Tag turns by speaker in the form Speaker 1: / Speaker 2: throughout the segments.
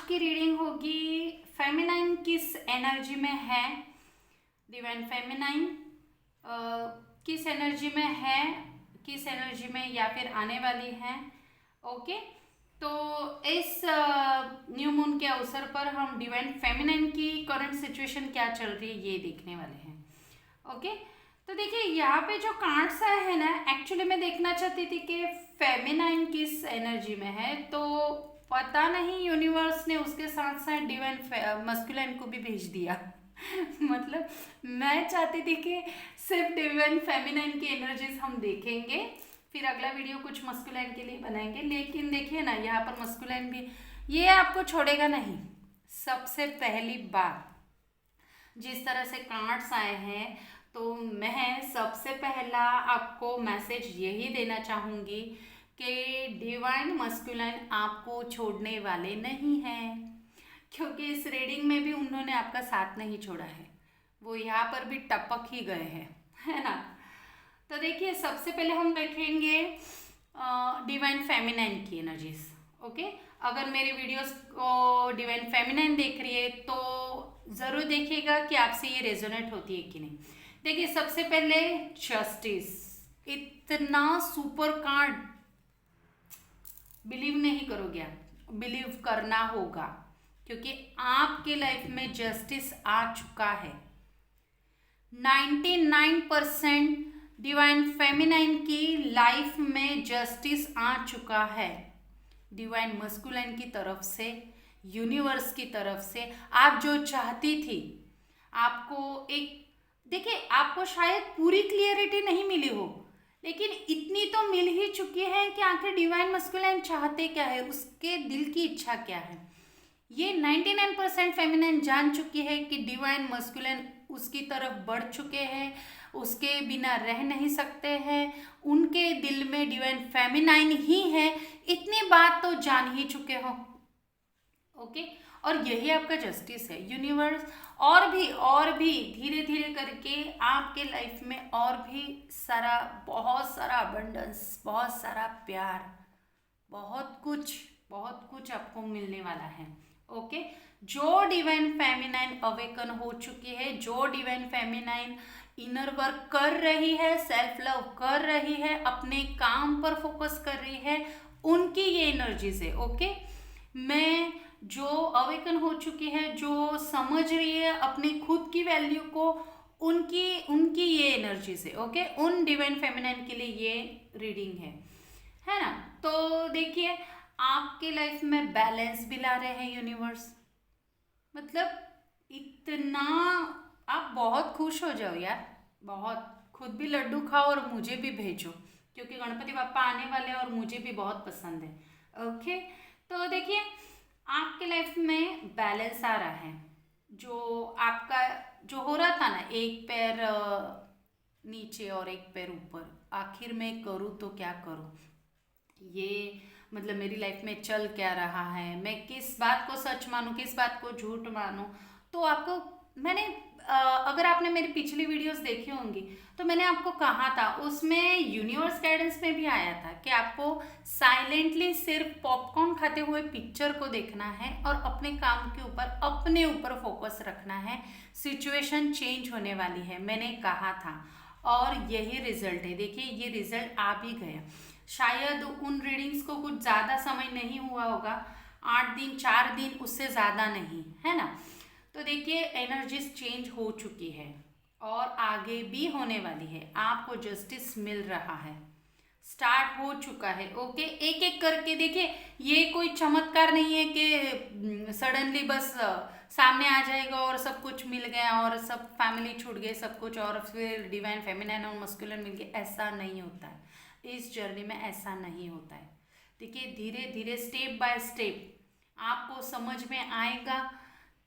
Speaker 1: की रीडिंग होगी फेमिनाइन किस एनर्जी में है। डिवाइन फेमिनाइन किस एनर्जी में है, किस एनर्जी में या फिर आने वाली है। ओके, तो इस न्यू मून के अवसर पर हम डिवाइन फेमिनाइन की करंट सिचुएशन क्या चल रही है ये देखने वाले हैं। ओके, तो देखिए यहाँ पे जो कार्ड्स आए हैं ना, एक्चुअली मैं देखना चाहती थी कि फेमिनाइन किस एनर्जी में है, तो पता नहीं यूनिवर्स ने उसके साथ साथ डिवाइन मस्कुलाइन को भी भेज दिया। मतलब मैं चाहती थी कि सिर्फ डिवाइन फेमिनाइन की एनर्जीज हम देखेंगे, फिर अगला वीडियो कुछ मस्कुलाइन के लिए बनाएंगे, लेकिन देखिए ना यहाँ पर मस्कुलाइन भी ये आपको छोड़ेगा नहीं। सबसे पहली बात, जिस तरह से कार्ड्स आए हैं, तो मैं सबसे पहला आपको मैसेज यही देना चाहूँगी कि डिवाइन मस्कुलाइन आपको छोड़ने वाले नहीं हैं, क्योंकि इस रीडिंग में भी उन्होंने आपका साथ नहीं छोड़ा है, वो यहाँ पर भी टपक ही गए हैं, है ना। तो देखिए सबसे पहले हम देखेंगे डिवाइन फेमिनाइन की एनर्जीज। ओके, अगर मेरे वीडियोस को डिवाइन फेमिनाइन देख रही है तो ज़रूर देखिएगा कि आपसे ये रेजोनेट होती है कि नहीं। देखिए सबसे पहले जस्टिस, इतना सुपर कार्ड, बिलीव नहीं करोगे आप, बिलीव करना होगा, क्योंकि आपके लाइफ में जस्टिस आ चुका है। 99% डिवाइन फेमिनाइन की लाइफ में जस्टिस आ चुका है, डिवाइन मस्कुलाइन की तरफ से, यूनिवर्स की तरफ से। आप जो चाहती थी, आपको एक, देखिए आपको शायद पूरी क्लियरिटी नहीं मिली हो, लेकिन इतनी तो मिल ही चुकी है कि आखिर डिवाइन मस्कुलाइन चाहते क्या है, उसके दिल की इच्छा क्या है। ये 99% फेमिनाइन जान चुकी है कि डिवाइन मस्कुलाइन उसकी तरफ बढ़ चुके हैं, उसके बिना रह नहीं सकते हैं, उनके दिल में डिवाइन फेमिनाइन ही है, इतनी बात तो जान ही चुके हो। ओके, और यही आपका जस्टिस है। यूनिवर्स और भी धीरे धीरे करके आपके लाइफ में और भी सारा, बहुत सारा अबंडेंस, बहुत सारा प्यार, बहुत कुछ आपको मिलने वाला है। ओके, जो डिवाइन फेमिनाइन अवेकन हो चुकी है, जो डिवाइन फेमिनाइन इनर वर्क कर रही है, सेल्फ लव कर रही है, अपने काम पर फोकस कर रही है, उनकी ये एनर्जीज है। ओके, मैं जो अवेकन हो चुकी है, जो समझ रही है अपनी खुद की वैल्यू को, उनकी उनकी ये एनर्जीज है। ओके, उन डिवाइन फेमिनाइन के लिए ये रीडिंग है ना। तो देखिए आपके लाइफ में बैलेंस भी ला रहे हैं यूनिवर्स, मतलब इतना आप बहुत खुश हो जाओ यार, बहुत, खुद भी लड्डू खाओ और मुझे भी भेजो, क्योंकि गणपति बापा आने वाले हैं और मुझे भी बहुत पसंद है। ओके, तो देखिए आपके लाइफ में बैलेंस आ रहा है। जो आपका जो हो रहा था ना, एक पैर नीचे और एक पैर ऊपर, आखिर मैं करूँ तो क्या करूँ, ये मतलब मेरी लाइफ में चल क्या रहा है, मैं किस बात को सच मानूं, किस बात को झूठ मानूं। तो आपको मैंने अगर आपने मेरी पिछली वीडियोस देखी होंगी तो मैंने आपको कहा था, उसमें यूनिवर्स गाइडेंस में भी आया था कि आपको साइलेंटली सिर्फ पॉपकॉर्न खाते हुए पिक्चर को देखना है और अपने काम के ऊपर, अपने ऊपर फोकस रखना है, सिचुएशन चेंज होने वाली है, मैंने कहा था, और यही रिजल्ट है। देखिए ये रिजल्ट आ भी गया। शायद उन रीडिंग्स को कुछ ज़्यादा समय नहीं हुआ होगा, 8 दिन 4 दिन, उससे ज़्यादा नहीं, है ना। तो देखिए एनर्जीज चेंज हो चुकी है और आगे भी होने वाली है, आपको जस्टिस मिल रहा है, स्टार्ट हो चुका है। ओके, एक एक करके देखिए, ये कोई चमत्कार नहीं है कि सडनली बस सामने आ जाएगा और सब कुछ मिल गया और सब फैमिली छूट गए सब कुछ और फिर डिवाइन फेमिनाइन और मस्कुलिन मिल गए, ऐसा नहीं होता है। इस जर्नी में ऐसा नहीं होता है। देखिए धीरे धीरे, स्टेप बाय स्टेप आपको समझ में आएगा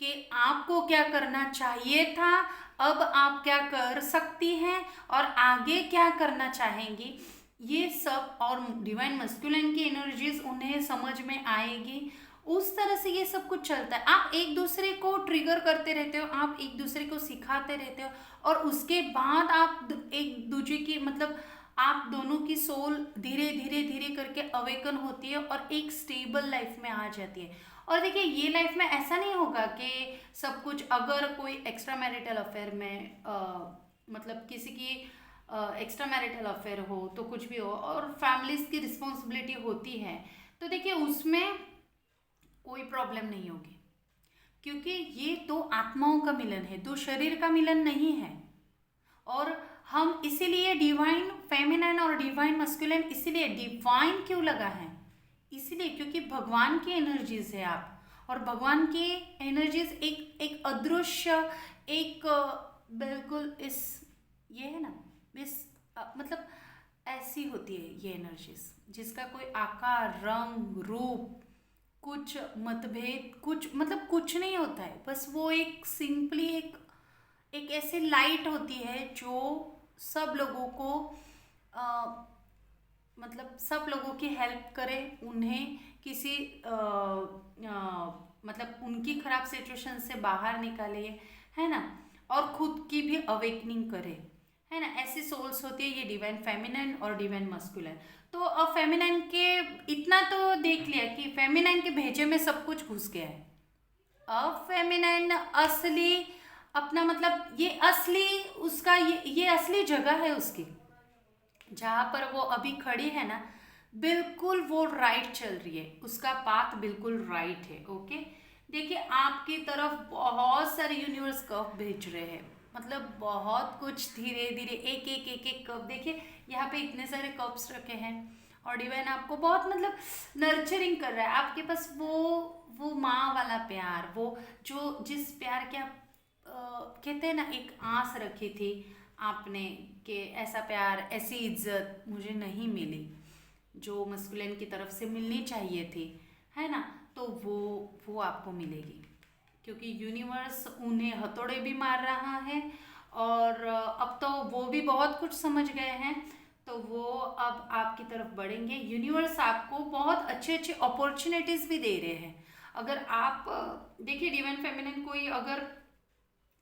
Speaker 1: कि आपको क्या करना चाहिए था, अब आप क्या कर सकती हैं और आगे क्या करना चाहेंगी, ये सब। और डिवाइन मस्कुलिन की एनर्जीज उन्हें समझ में आएगी, उस तरह से ये सब कुछ चलता है। आप एक दूसरे को ट्रिगर करते रहते हो, आप एक दूसरे को सिखाते रहते हो, और उसके बाद आप एक दूसरे की मतलब आप दोनों की सोल धीरे धीरे धीरे करके अवेकन होती है और एक स्टेबल लाइफ में आ जाती है। और देखिए ये लाइफ में ऐसा नहीं होगा कि सब कुछ, अगर कोई एक्स्ट्रा मैरिटल अफेयर में मतलब किसी की एक्स्ट्रा मैरिटल अफेयर हो तो कुछ भी हो और फैमिलीज की रिस्पॉन्सिबिलिटी होती है, तो देखिए उसमें कोई प्रॉब्लम नहीं होगी, क्योंकि ये दो आत्माओं का मिलन है, दो शरीर का मिलन नहीं है। और हम इसीलिए डिवाइन फेमिनाइन और डिवाइन मस्कुलिन, इसीलिए डिवाइन क्यों लगा है, इसीलिए क्योंकि भगवान की एनर्जीज है आप, और भगवान की एनर्जीज एक अदृश्य, एक बिल्कुल इस ये है ना, इस मतलब ऐसी होती है ये एनर्जीज जिसका कोई आकार, रंग, रूप, कुछ मतभेद, कुछ मतलब कुछ नहीं होता है, बस वो एक सिंपली एक ऐसी लाइट होती है जो सब लोगों को मतलब सब लोगों की हेल्प करे, उन्हें किसी मतलब उनकी खराब सिचुएशन से बाहर निकाले, है ना, और खुद की भी अवेकनिंग करे, है ना। ऐसी सोल्स होती है ये डिवाइन फेमिनाइन और डिवाइन मस्कुलिन। तो अब फेमिनाइन के इतना तो देख लिया कि फेमिनाइन के भेजे में सब कुछ घुस गया है। अब फेमिनाइन असली अपना मतलब ये असली उसका ये असली जगह है उसकी, जहाँ पर वो अभी खड़ी है ना, बिल्कुल वो राइट चल रही है, उसका पाथ बिल्कुल राइट है। ओके, देखिए आपकी तरफ बहुत सारे यूनिवर्स कप भेज रहे हैं, मतलब बहुत कुछ धीरे धीरे एक एक एक एक कप, देखिए यहाँ पे इतने सारे कप्स रखे हैं और डिवाइन आपको बहुत मतलब नर्चरिंग कर रहा है। आपके पास वो माँ वाला प्यार, वो जो जिस प्यार के आप कहते हैं ना, एक आस रखी थी आपने कि ऐसा प्यार, ऐसी इज्जत मुझे नहीं मिली जो मस्कुलिन की तरफ से मिलनी चाहिए थी, है ना, तो वो आपको मिलेगी, क्योंकि यूनिवर्स उन्हें हथौड़े भी मार रहा है और अब तो वो भी बहुत कुछ समझ गए हैं, तो वो अब आपकी तरफ बढ़ेंगे। यूनिवर्स आपको बहुत अच्छे अच्छे अपॉर्चुनिटीज़ भी दे रहे हैं। अगर आप देखिए डिवाइन फेमिनिन कोई अगर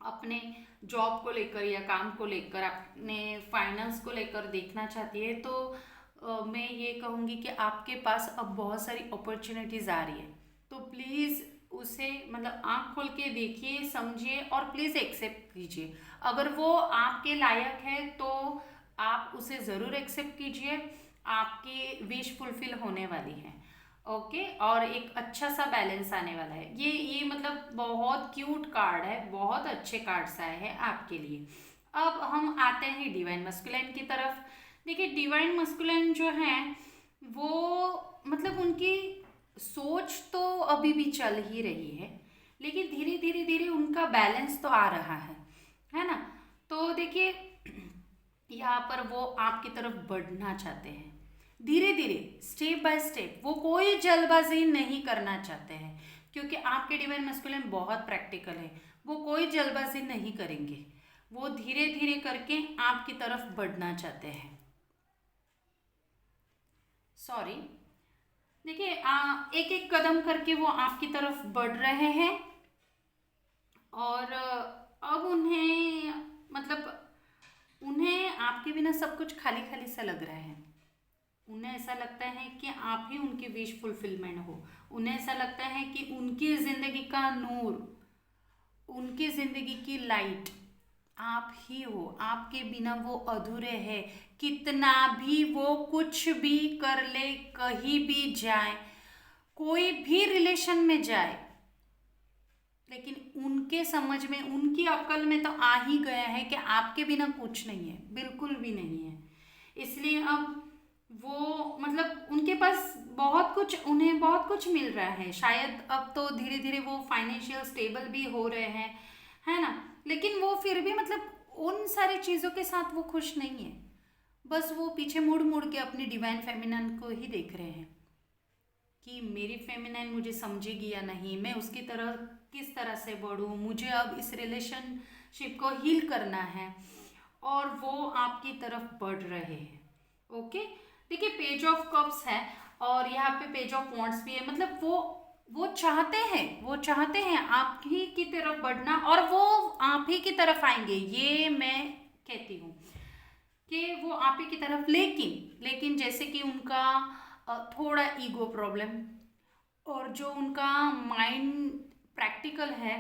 Speaker 1: अपने जॉब को लेकर या काम को लेकर, अपने फाइनेंस को लेकर देखना चाहती है, तो मैं ये कहूँगी कि आपके पास अब बहुत सारी अपॉर्चुनिटीज़ आ रही है, तो प्लीज़ उसे मतलब आँख खोल के देखिए, समझिए और प्लीज़ एक्सेप्ट कीजिए। अगर वो आपके लायक है तो आप उसे ज़रूर एक्सेप्ट कीजिए, आपकी विश फुलफिल होने वाली है। ओके, और एक अच्छा सा बैलेंस आने वाला है। ये मतलब बहुत क्यूट कार्ड है, बहुत अच्छे कार्ड्स आए हैं आपके लिए। अब हम आते हैं डिवाइन मस्कुलिन की तरफ। देखिए डिवाइन मस्कुलिन जो हैं वो मतलब उनकी सोच तो अभी भी चल ही रही है, लेकिन धीरे धीरे धीरे उनका बैलेंस तो आ रहा है ना। तो देखिए यहाँ पर वो आपकी तरफ बढ़ना चाहते हैं, धीरे धीरे स्टेप बाय स्टेप, वो कोई जल्दबाजी नहीं करना चाहते हैं, क्योंकि आपके डिवाइन मस्कुलिन बहुत प्रैक्टिकल है, वो कोई जल्दबाजी नहीं करेंगे, वो धीरे धीरे करके आपकी तरफ बढ़ना चाहते हैं। सॉरी, देखिए एक एक कदम करके वो आपकी तरफ बढ़ रहे हैं और अब उन्हें मतलब उन्हें आपके बिना सब कुछ खाली खाली सा लग रहा है। उन्हें ऐसा लगता है कि आप ही उनकी विश फुलफिलमेंट हो, उन्हें ऐसा लगता है कि उनकी ज़िंदगी का नूर, उनकी ज़िंदगी की लाइट आप ही हो, आपके बिना वो अधूरे हैं। कितना भी वो कुछ भी कर ले, कहीं भी जाए, कोई भी रिलेशन में जाए, लेकिन उनके समझ में, उनकी अक्ल में तो आ ही गया है कि आपके बिना कुछ नहीं है, बिल्कुल भी नहीं है। इसलिए अब वो मतलब उनके पास बहुत कुछ, उन्हें बहुत कुछ मिल रहा है, शायद अब तो धीरे धीरे वो फाइनेंशियल स्टेबल भी हो रहे हैं, है ना, लेकिन वो फिर भी मतलब उन सारी चीज़ों के साथ वो खुश नहीं है। बस वो पीछे मुड़ मुड़ के अपनी डिवाइन फेमिनिन को ही देख रहे हैं कि मेरी फेमिनिन मुझे समझेगी या नहीं, मैं उसकी तरह किस तरह से बढ़ूँ, मुझे अब इस रिलेशनशिप को हील करना है, और वो आपकी तरफ बढ़ रहे हैं। ओके, देखिए पेज ऑफ कप्स है और यहाँ पे पेज ऑफ वॉन्ड्स भी है, मतलब वो चाहते हैं आप ही की तरफ बढ़ना, और वो आप ही की तरफ आएंगे, ये मैं कहती हूँ। कि वो आप ही की तरफ, लेकिन जैसे कि उनका थोड़ा ईगो प्रॉब्लम और जो उनका माइंड प्रैक्टिकल है,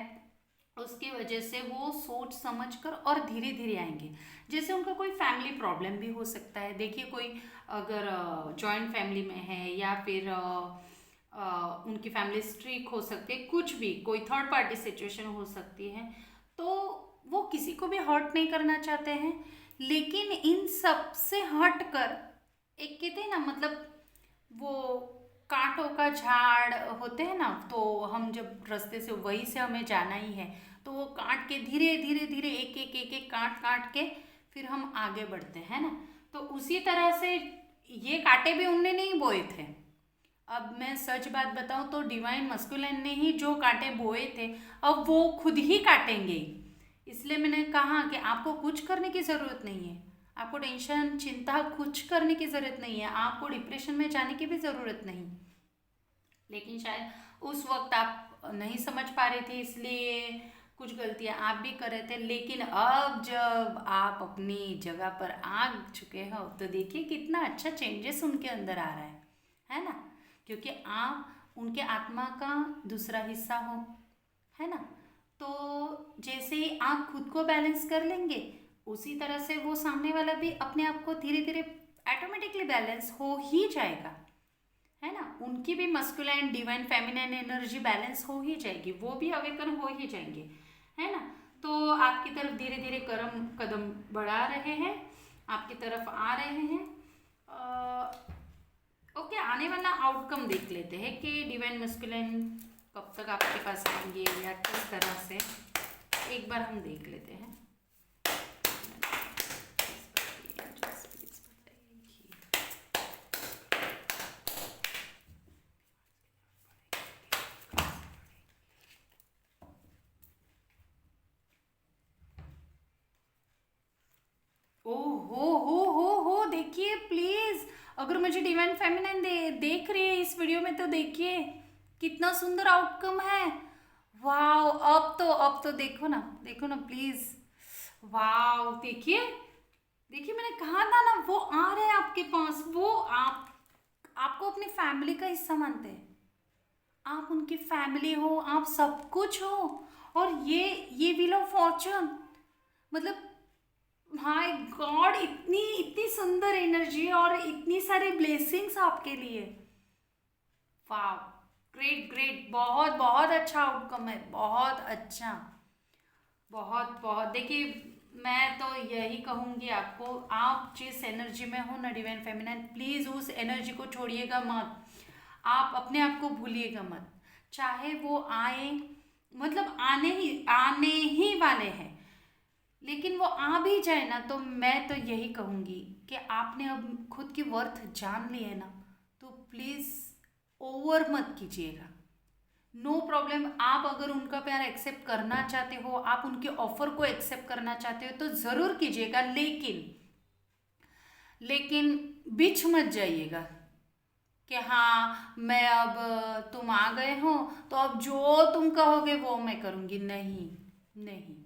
Speaker 1: उसकी वजह से वो सोच समझ कर और धीरे धीरे आएंगे। जैसे उनका कोई फैमिली प्रॉब्लम भी हो सकता है। देखिए कोई अगर जॉइंट फैमिली में है या फिर उनकी फैमिली स्ट्रिक्ट हो सकती है, कुछ भी कोई थर्ड पार्टी सिचुएशन हो सकती है, तो वो किसी को भी हर्ट नहीं करना चाहते हैं। लेकिन इन सब से हट कर एक कहते हैं ना, मतलब वो कांटों का झाड़ होते हैं ना, तो हम जब रास्ते से वहीं से हमें जाना ही है, तो वो काट के धीरे धीरे धीरे एक एक काट काट के फिर हम आगे बढ़ते हैं ना। तो उसी तरह से ये कांटे भी उनने नहीं बोए थे। अब मैं सच बात बताऊं तो डिवाइन मस्कुलिन ने ही जो कांटे बोए थे, अब वो खुद ही काटेंगे। इसलिए मैंने कहा कि आपको कुछ करने की ज़रूरत नहीं है, आपको टेंशन चिंता कुछ करने की ज़रूरत नहीं है, आपको डिप्रेशन में जाने की भी ज़रूरत नहीं। लेकिन शायद उस वक्त आप नहीं समझ पा रहे थे, इसलिए कुछ गलतियां आप भी कर रहे थे। लेकिन अब जब आप अपनी जगह पर आ चुके हो, तो देखिए कितना अच्छा चेंजेस उनके अंदर आ रहा है ना। क्योंकि आप उनके आत्मा का दूसरा हिस्सा हो, है ना। तो जैसे ही आप खुद को बैलेंस कर लेंगे, उसी तरह से वो सामने वाला भी अपने आप को धीरे धीरे ऑटोमेटिकली बैलेंस हो ही जाएगा, है ना। उनकी भी masculine divine feminine energy balance हो ही जाएगी, वो भी अवेकन हो ही जाएंगे, है ना। तो आपकी तरफ धीरे धीरे कदम बढ़ा रहे हैं, आपकी तरफ आ रहे हैं। ओके, आने वाला आउटकम देख लेते हैं कि डिवाइन मस्कुलाइन कब तक आपके पास आएंगे या किस तरह से, एक बार हम देख लेते हैं। ओ हो, देखिए प्लीज, अगर मुझे डिवाइन फेमिनिन देख रही है इस वीडियो में, तो देखिए कितना सुंदर आउटकम है। वाओ, अब तो देखो ना प्लीज। वाओ, देखिए देखिए, मैंने कहा था ना, वो आ रहे हैं आपके पास। वो आपको अपनी फैमिली का हिस्सा मानते हैं, आप उनकी फैमिली हो, आप सब कुछ हो। और ये व्हील ऑफ फॉर्चून, मतलब माय गॉड, इतनी इतनी सुंदर एनर्जी और इतनी सारी ब्लेसिंग्स आपके लिए। वाह, ग्रेट ग्रेट, बहुत बहुत अच्छा आउटकम है, बहुत अच्छा, बहुत बहुत। देखिए मैं तो यही कहूँगी आपको, आप जिस एनर्जी में हो ना डिवाइन फेमिनिन, प्लीज़ उस एनर्जी को छोड़िएगा मत, आप अपने आप को भूलिएगा मत। चाहे वो आए, मतलब आने ही वाले हैं, लेकिन वो आ भी जाए ना, तो मैं तो यही कहूँगी कि आपने अब खुद की वर्थ जान ली है ना, तो प्लीज़ ओवर मत कीजिएगा। नो प्रॉब्लम, आप अगर उनका प्यार एक्सेप्ट करना चाहते हो, आप उनके ऑफर को एक्सेप्ट करना चाहते हो, तो ज़रूर कीजिएगा। लेकिन बीच मत जाइएगा कि हाँ मैं अब, तुम आ गए हो तो अब जो तुम कहोगे वो मैं करूँगी। नहीं नहीं,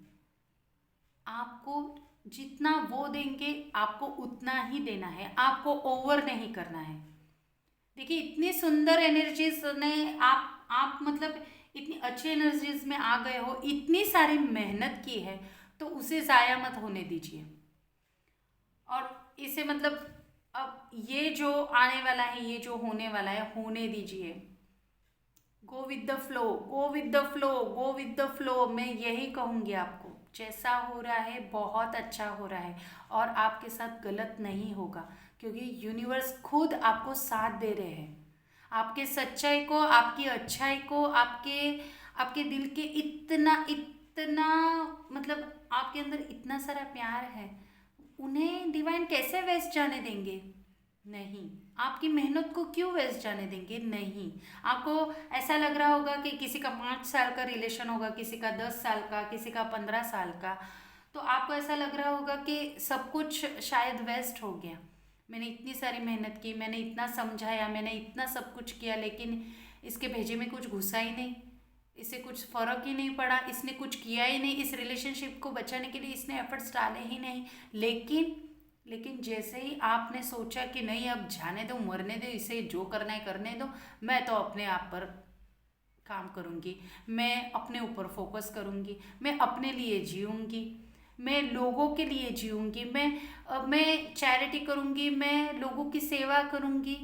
Speaker 1: आपको जितना वो देंगे आपको उतना ही देना है, आपको ओवर नहीं करना है। देखिए इतनी सुंदर एनर्जीज ने आप मतलब इतनी अच्छी एनर्जीज में आ गए हो, इतनी सारी मेहनत की है, तो उसे ज़ाया मत होने दीजिए। और इसे मतलब अब ये जो आने वाला है, ये जो होने वाला है, होने दीजिए। Go with the flow, go with the flow, go with the flow, मैं यही कहूँगी आपको। जैसा हो रहा है बहुत अच्छा हो रहा है, और आपके साथ गलत नहीं होगा, क्योंकि यूनिवर्स खुद आपको साथ दे रहे हैं। आपके सच्चाई को, आपकी अच्छाई को, आपके आपके दिल के इतना इतना, मतलब आपके अंदर इतना सारा प्यार है, उन्हें डिवाइन कैसे वेस्ट जाने देंगे? नहीं। आपकी मेहनत को क्यों वेस्ट जाने देंगे? नहीं। आपको ऐसा लग रहा होगा कि किसी का 5 साल का रिलेशन होगा, किसी का 10 साल का, किसी का 15 साल का, तो आपको ऐसा लग रहा होगा कि सब कुछ शायद वेस्ट हो गया। मैंने इतनी सारी मेहनत की, मैंने इतना समझाया, मैंने इतना सब कुछ किया, लेकिन इसके भेजे में कुछ घुसा ही नहीं, इसे कुछ फ़र्क ही नहीं पड़ा, इसने कुछ किया ही नहीं, इस रिलेशनशिप को बचाने के लिए इसने एफर्ट्स डाले ही नहीं। लेकिन लेकिन जैसे ही आपने सोचा कि नहीं अब जाने दो, मरने दो, इसे जो करना है करने दो, मैं तो अपने आप पर काम करूँगी, मैं अपने ऊपर फोकस करूँगी, मैं अपने लिए जीऊँगी, मैं लोगों के लिए जीऊँगी, मैं चैरिटी करूँगी, मैं लोगों की सेवा करूँगी,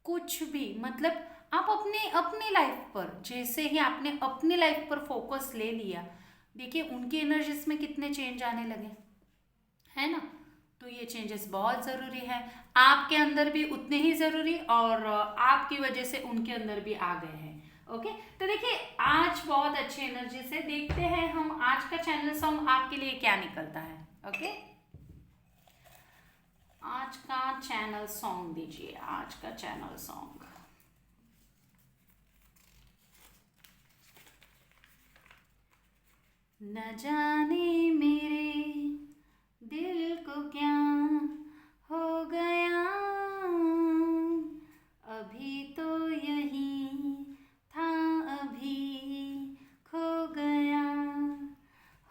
Speaker 1: कुछ भी मतलब आप अपने अपनी लाइफ पर, जैसे ही आपने अपनी लाइफ पर फोकस ले लिया, देखिए उनकी एनर्जीज में कितने चेंज आने लगे, है ना। तो ये चेंजेस बहुत ज़रूरी है, आपके अंदर भी उतने ही ज़रूरी, और आपकी वजह से उनके अंदर भी आ गए हैं। ओके, तो देखिए आज बहुत अच्छी एनर्जी से देखते हैं हम आज का चैनल सॉन्ग आपके लिए क्या निकलता है। ओके, आज का चैनल सॉन्ग दीजिए, आज का चैनल सॉन्ग। न जाने मेरे दिल को क्या हो गया, अभी तो यही था, अभी खो गया,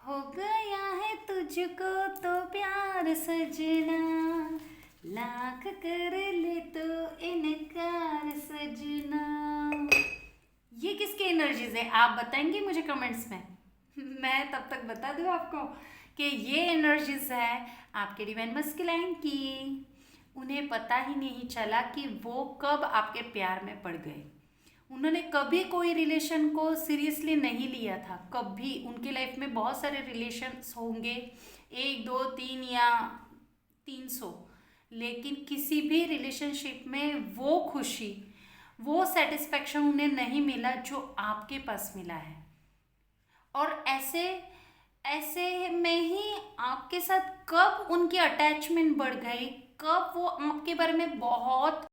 Speaker 1: हो गया है तुझको तो प्यार सजना, लाख कर ले तो इनकार सजना। ये किसकी एनर्जीज है आप बताएंगे मुझे कमेंट्स में। मैं तब तक बता दूँ आपको कि ये एनर्जीज है आपके डिवाइन मस्कुलाइन की। उन्हें पता ही नहीं चला कि वो कब आपके प्यार में पड़ गए। उन्होंने कभी कोई रिलेशन को सीरियसली नहीं लिया था, कभी। उनकी लाइफ में बहुत सारे रिलेशंस होंगे, 1 2 3 या 300, लेकिन किसी भी रिलेशनशिप में वो खुशी, वो सेटिस्फेक्शन उन्हें नहीं मिला जो आपके पास मिला है। और ऐसे ऐसे में ही आपके साथ कब उनकी अटैचमेंट बढ़ गई, कब वो आपके बारे में बहुत